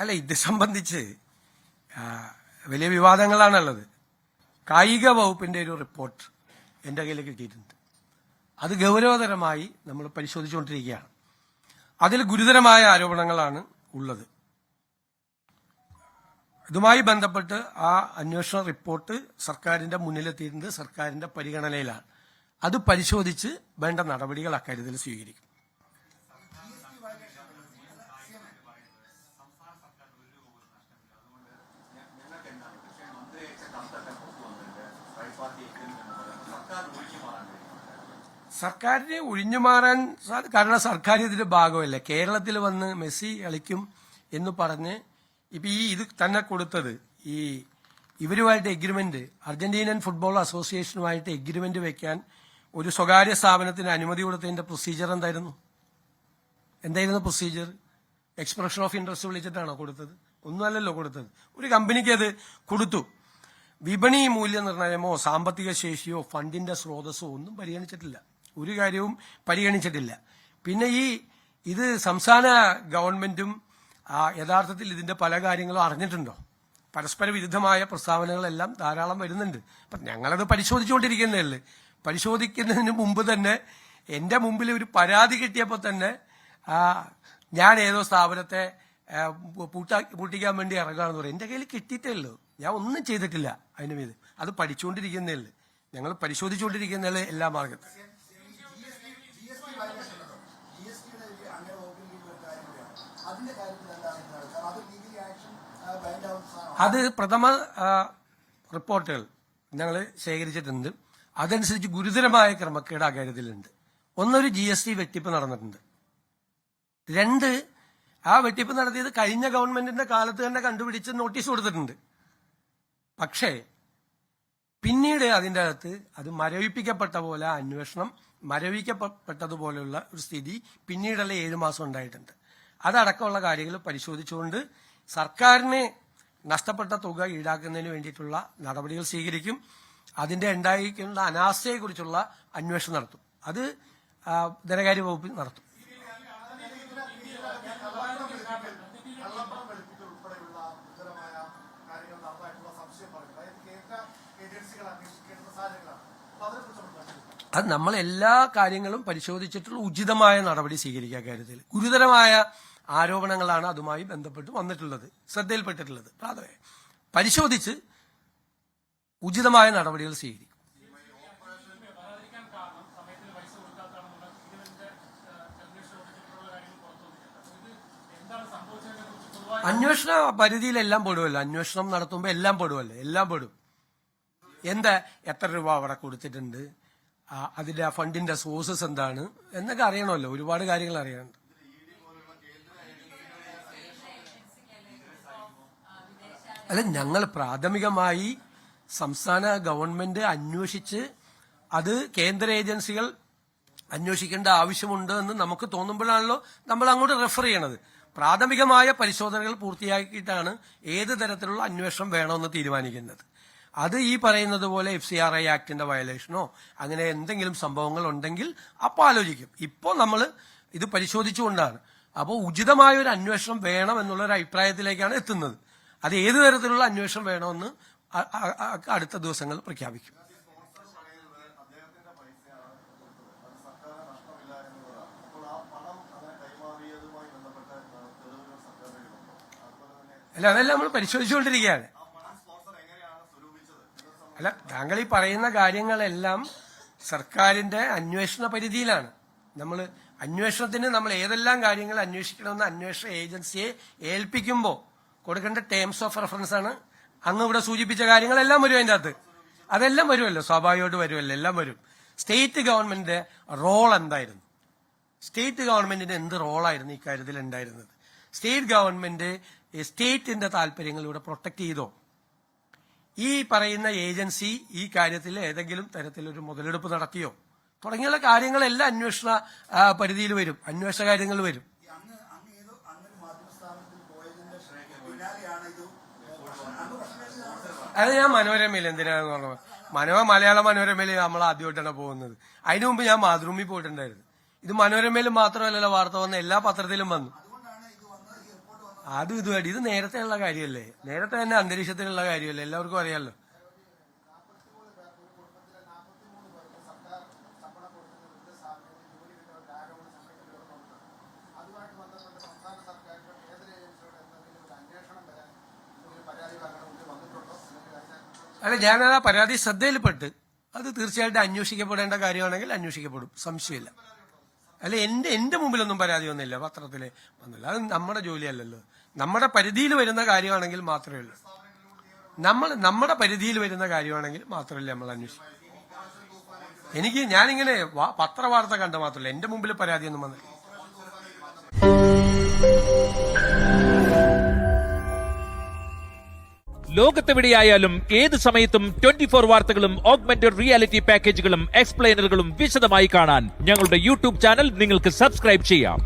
അല്ല, ഇത് സംബന്ധിച്ച് വലിയ വിവാദങ്ങളാണുള്ളത്. കായിക വകുപ്പിന്റെ ഒരു റിപ്പോർട്ട് എന്റെ കയ്യിൽ കിട്ടിയിട്ടുണ്ട്. അത് ഗൗരവതരമായി നമ്മൾ പരിശോധിച്ചുകൊണ്ടിരിക്കുകയാണ്. അതിൽ ഗുരുതരമായ ആരോപണങ്ങളാണ് ഉള്ളത്. ഇതുമായി ബന്ധപ്പെട്ട് ആ അന്വേഷണ റിപ്പോർട്ട് സർക്കാരിന്റെ മുന്നിലെത്തിയിട്ടുണ്ട്, സർക്കാരിന്റെ പരിഗണനയിലാണ്. അത് പരിശോധിച്ച് വേണ്ട നടപടികൾ അക്കാര്യത്തിൽ സ്വീകരിക്കും. സർക്കാരിനെ ഒഴിഞ്ഞുമാറാൻ കാരണം സർക്കാർ ഇതിന്റെ ഭാഗമല്ല. കേരളത്തിൽ വന്ന് മെസ്സി കളിക്കും എന്ന് പറഞ്ഞ് ഇപ്പൊ ഇത് തന്നെ കൊടുത്തത് ഇവരുമായിട്ട് എഗ്രിമെന്റ്, അർജന്റീനൻ ഫുട്ബോൾ അസോസിയേഷനുമായിട്ട് എഗ്രിമെന്റ് വെക്കാൻ ഒരു സ്വകാര്യ സ്ഥാപനത്തിന് അനുമതി കൊടുത്തതിന്റെ പ്രൊസീജിയർ എന്തായിരുന്നു പ്രൊസീജിയർ? എക്സ്പ്രഷൻ ഓഫ് ഇൻട്രസ്റ്റ് വിളിച്ചിട്ടാണോ കൊടുത്തത്? ഒന്നുമല്ലല്ലോ കൊടുത്തത്. ഒരു കമ്പനിക്ക് അത് കൊടുത്തു. വിപണി മൂല്യനിർണ്ണയമോ സാമ്പത്തിക ശേഷിയോ ഫണ്ടിന്റെ സ്രോതസ്സോ ഒന്നും പരിഗണിച്ചിട്ടില്ല. ഒരു കാര്യവും പരിഗണിച്ചിട്ടില്ല. പിന്നെ ഇത് സംസ്ഥാന ഗവൺമെന്റും യഥാർത്ഥത്തിൽ ഇതിന്റെ പല കാര്യങ്ങളും അറിഞ്ഞിട്ടുണ്ടോ? പരസ്പര വിരുദ്ധമായ പ്രസ്താവനകളെല്ലാം ധാരാളം വരുന്നുണ്ട്. അപ്പൊ ഞങ്ങളത് പരിശോധിച്ചുകൊണ്ടിരിക്കുന്നതല്ലേ. പരിശോധിക്കുന്നതിന് മുമ്പ് തന്നെ എന്റെ മുമ്പിൽ ഒരു പരാതി കിട്ടിയപ്പോൾ തന്നെ ഞാൻ ഏതോ സ്ഥാപനത്തെ പൂട്ടിക്കാൻ വേണ്ടി ഇറങ്ങുകയാണെന്ന് പറയും. എന്റെ കയ്യിൽ കിട്ടിയിട്ടേ ഉള്ളൂ, ഞാൻ ഒന്നും ചെയ്തിട്ടില്ല അതിന് മീത്. അത് പഠിച്ചുകൊണ്ടിരിക്കുന്നതല്ലേ, ഞങ്ങൾ പരിശോധിച്ചുകൊണ്ടിരിക്കുന്നതല്ലേ എല്ലാ മാർഗത്തും. അത് പ്രഥമ റിപ്പോർട്ടുകൾ ഞങ്ങൾ ശേഖരിച്ചിട്ടുണ്ട്. അതനുസരിച്ച് ഗുരുതരമായ ക്രമക്കേട് അക്കാര്യത്തിലുണ്ട്. ഒന്നൊരു GST വെട്ടിപ്പ് നടന്നിട്ടുണ്ട്. 2, ആ വെട്ടിപ്പ് നടത്തിയത് കഴിഞ്ഞ ഗവൺമെന്റിന്റെ കാലത്ത് തന്നെ കണ്ടുപിടിച്ച് നോട്ടീസ് കൊടുത്തിട്ടുണ്ട്. പക്ഷേ പിന്നീട് അതിൻ്റെ അകത്ത് അത് മരവിപ്പിക്കപ്പെട്ട പോലെ അന്വേഷണം മരവിക്കപ്പെട്ടതുപോലെയുള്ള ഒരു സ്ഥിതി പിന്നീടല്ല 7 മാസം ഉണ്ടായിട്ടുണ്ട്. അതടക്കമുള്ള കാര്യങ്ങൾ പരിശോധിച്ചുകൊണ്ട് സർക്കാരിന് നഷ്ടപ്പെട്ട തുക ഈടാക്കുന്നതിന് വേണ്ടിയിട്ടുള്ള നടപടികൾ സ്വീകരിക്കും. അതിന്റെ ഉണ്ടായിരിക്കുന്ന അനാസ്ഥയെക്കുറിച്ചുള്ള അന്വേഷണം നടത്തും. അത് ധനകാര്യ വകുപ്പിൽ നടത്തും. അത് നമ്മൾ എല്ലാ കാര്യങ്ങളും പരിശോധിച്ചിട്ടുള്ള ഉചിതമായ നടപടി സ്വീകരിക്കുക. കാര്യത്തിൽ ഗുരുതരമായ ആരോപണങ്ങളാണ് അതുമായി ബന്ധപ്പെട്ട് വന്നിട്ടുള്ളത്, ശ്രദ്ധയിൽപ്പെട്ടിട്ടുള്ളത്. പരിശോധിച്ച് ഉചിതമായ നടപടികൾ സ്വീകരിക്കും. അന്വേഷണ പരിധിയിലെല്ലാം പെടുമല്ലോ. അന്വേഷണം നടത്തുമ്പോൾ എല്ലാം പെടുമല്ലോ, എല്ലാം പെടും. എത്ര രൂപ അവിടെ കൊടുത്തിട്ടുണ്ട്, അതിന്റെ ആ ഫണ്ടിന്റെ സോഴ്സസ് എന്താണ് എന്നൊക്കെ അറിയണമല്ലോ. ഒരുപാട് കാര്യങ്ങൾ അറിയാനുണ്ട്. അല്ല, ഞങ്ങൾ പ്രാഥമികമായി സംസ്ഥാന ഗവൺമെന്റ് അന്വേഷിച്ച് അത് കേന്ദ്ര ഏജൻസികൾ അന്വേഷിക്കേണ്ട ആവശ്യമുണ്ട് എന്ന് നമുക്ക് തോന്നുമ്പോഴാണല്ലോ നമ്മൾ അങ്ങോട്ട് റെഫർ ചെയ്യണത്. പ്രാഥമികമായ പരിശോധനകൾ പൂർത്തിയാക്കിയിട്ടാണ് ഏത് തരത്തിലുള്ള അന്വേഷണം വേണമെന്ന് തീരുമാനിക്കുന്നത്. അത് ഈ പറയുന്നത് പോലെ FCRI ആക്ടിന്റെ വയലേഷനോ അങ്ങനെ എന്തെങ്കിലും സംഭവങ്ങൾ ഉണ്ടെങ്കിൽ അപ്പോൾ ആലോചിക്കും. ഇപ്പോൾ നമ്മൾ ഇത് പരിശോധിച്ചുകൊണ്ടാണ്. അപ്പോൾ ഉചിതമായ ഒരു അന്വേഷണം വേണം എന്നുള്ളൊരു അഭിപ്രായത്തിലേക്കാണ് എത്തുന്നത്. അത് ഏത് തരത്തിലുള്ള അന്വേഷണം വേണമെന്ന് അടുത്ത ദിവസങ്ങൾ പ്രഖ്യാപിക്കും. അല്ല, അതെല്ലാം നമ്മൾ പരിശോധിച്ചുകൊണ്ടിരിക്കുകയാണ്. അല്ല, താങ്കൾ ഈ പറയുന്ന കാര്യങ്ങളെല്ലാം സർക്കാരിന്റെ അന്വേഷണ പരിധിയിലാണ്. അന്വേഷണത്തിന് നമ്മൾ ഏതെല്ലാം കാര്യങ്ങൾ അന്വേഷിക്കണമെന്ന് അന്വേഷണ ഏജൻസിയെ ഏൽപ്പിക്കുമ്പോൾ കൊടുക്കേണ്ട ടേംസ് ഓഫ് റെഫറൻസ് ആണ് അങ്ങ് ഇവിടെ സൂചിപ്പിച്ച കാര്യങ്ങളെല്ലാം വരും അതിൻ്റെ അകത്ത്. അതെല്ലാം വരുമല്ലോ, സ്വാഭാവികമായിട്ട് വരുമല്ലോ, എല്ലാം വരും. സ്റ്റേറ്റ് ഗവൺമെന്റിന്റെ റോൾ എന്തായിരുന്നു? സ്റ്റേറ്റ് ഗവൺമെന്റിന് എന്ത് റോളായിരുന്നു ഇക്കാര്യത്തിൽ ഉണ്ടായിരുന്നത്? സ്റ്റേറ്റ് ഗവൺമെന്റ് സ്റ്റേറ്റിന്റെ താല്പര്യങ്ങൾ ഇവിടെ പ്രൊട്ടക്ട് ചെയ്തോ? ഈ പറയുന്ന ഏജൻസി ഈ കാര്യത്തിൽ ഏതെങ്കിലും തരത്തിലൊരു മുതലെടുപ്പ് നടത്തിയോ? തുടങ്ങിയുള്ള കാര്യങ്ങളെല്ലാം അന്വേഷണ പരിധിയിൽ വരും, അന്വേഷണ കാര്യങ്ങൾ വരും. അത് ഞാൻ മനോരമയിൽ എന്തിനാണെന്ന് പറഞ്ഞത്, മലയാള മനോരമയിൽ നമ്മൾ ആദ്യമായിട്ടാണ് പോകുന്നത്. അതിനു മുമ്പ് ഞാൻ മാതൃഭൂമിയിൽ പോയിട്ടുണ്ടായിരുന്നു. ഇത് മനോരമയിൽ മാത്രമല്ലല്ലോ വാർത്ത വന്ന, എല്ലാ പത്രത്തിലും വന്നു. അതും ഇതുമായിട്ട് ഇത് നേരത്തെ ഉള്ള കാര്യമല്ലേ, നേരത്തെ തന്നെ അന്തരീക്ഷത്തിലുള്ള കാര്യമല്ലേ, എല്ലാവർക്കും അറിയാമല്ലോ. അല്ല, ഞാനത് ആ പരാതി ശ്രദ്ധയിൽപ്പെട്ട് അത് തീർച്ചയായിട്ടും അന്വേഷിക്കപ്പെടേണ്ട കാര്യമാണെങ്കിൽ അന്വേഷിക്കപ്പെടും, സംശയമില്ല. അല്ല, എന്റെ മുമ്പിലൊന്നും പരാതി വന്നില്ല, പത്രത്തില് വന്നില്ല. അത് നമ്മുടെ ജോലിയല്ലല്ലോ. നമ്മുടെ പരിധിയിൽ വരുന്ന കാര്യമാണെങ്കിൽ മാത്രമേ ഉള്ളൂ. നമ്മുടെ പരിധിയിൽ വരുന്ന കാര്യമാണെങ്കിൽ മാത്രമല്ലേ നമ്മൾ അന്വേഷിക്കും. ഞാനിങ്ങനെ പത്രവാർത്ത കണ്ട മാത്രമല്ല, എന്റെ മുമ്പിൽ പരാതിയൊന്നും വന്നില്ല. ലോകത്തെവിടെയായാലും ഏത് സമയത്തും 24 വാർത്തകളും ഓഗ്മെന്റഡ് റിയാലിറ്റി പാക്കേജുകളും എക്സ്പ്ലെയിനറുകളും വിശദമായി കാണാൻ ഞങ്ങളുടെ യൂട്യൂബ് ചാനൽ നിങ്ങൾക്ക് സബ്സ്ക്രൈബ് ചെയ്യാം.